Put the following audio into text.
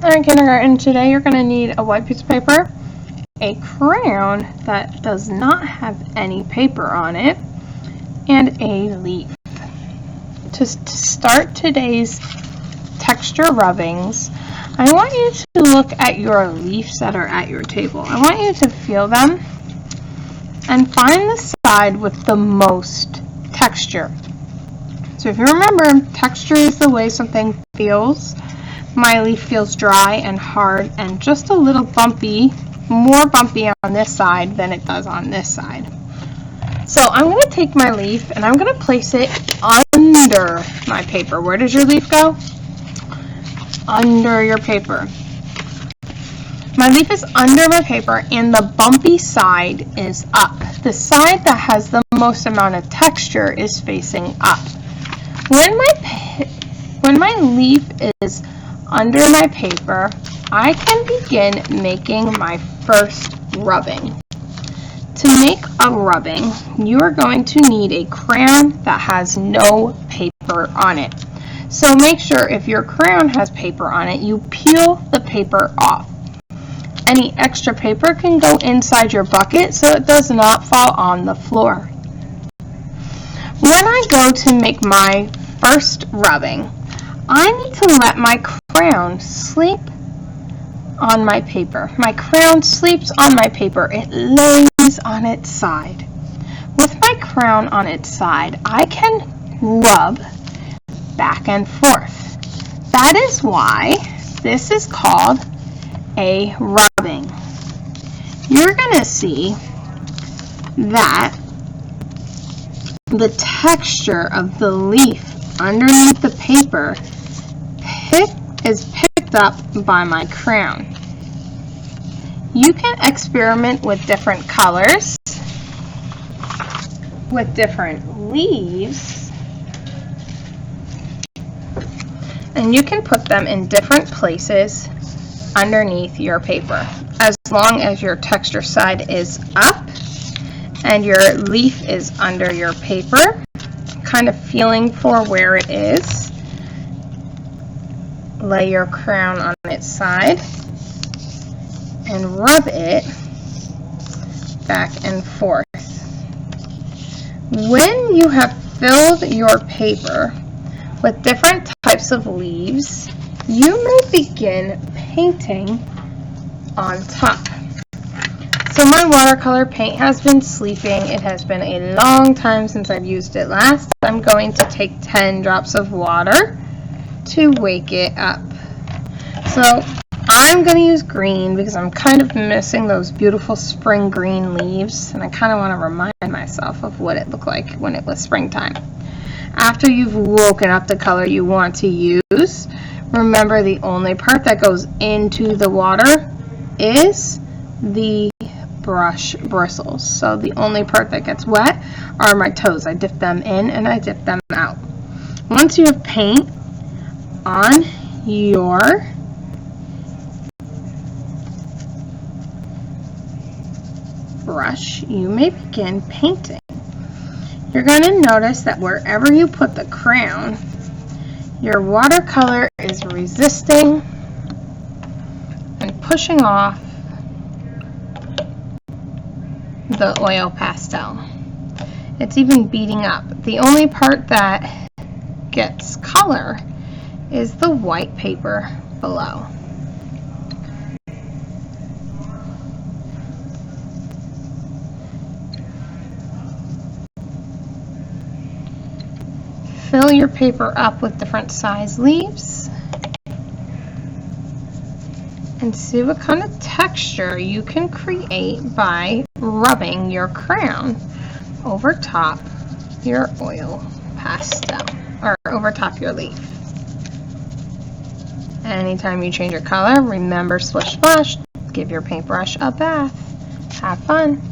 Alright, kindergarten, today you're going to need a white piece of paper, a crayon that does not have any paper on it, and a leaf. To start today's texture rubbings, I want you to look at your leaves that are at your table. I want you to feel them and find the side with the most texture. So if you remember, texture is the way something feels. My leaf feels dry and hard and just a little bumpy, more bumpy on this side than it does on this side. So I'm going to take my leaf and I'm going to place it under my paper. Where does your leaf go? Under your paper. My leaf is under my paper and the bumpy side is up. The side that has the most amount of texture is facing up. When my leaf is under my paper, I can begin making my first rubbing. To make a rubbing, you are going to need a crayon that has no paper on it. So make sure if your crayon has paper on it, you peel the paper off. Any extra paper can go inside your bucket so it does not fall on the floor. When I go to make my first rubbing, I need to let my crayon sleep on my paper. My crayon sleeps on my paper. It lays on its side. With my crayon on its side, I can rub back and forth. That is why this is called a rubbing. You're going to see that the texture of the leaf underneath the paper is picked up by my crayon. You can experiment with different colors, with different leaves, and you can put them in different places underneath your paper. As long as your texture side is up and your leaf is under your paper, kind of feeling for where it is. Lay your crayon on its side and rub it back and forth. When you have filled your paper with different types of leaves, you may begin painting on top. So my watercolor paint has been sleeping. It has been a long time since I've used it last. I'm going to take 10 drops of water to wake it up. So I'm going to use green because I'm kind of missing those beautiful spring green leaves, and I kind of want to remind myself of what it looked like when it was springtime. After you've woken up the color you want to use, remember the only part that goes into the water is the brush bristles. So the only part that gets wet are my toes. I dip them in and I dip them out. Once you have paint on your brush, you may begin painting. You're going to notice that wherever you put the crayon, your watercolor is resisting and pushing off the oil pastel. It's even beating up. The only part that gets color is the white paper below. Fill your paper up with different size leaves and see what kind of texture you can create by rubbing your crayon over top your oil pastel, or over top your leaf. Anytime you change your color, remember splish splash, give your paintbrush a bath. Have fun.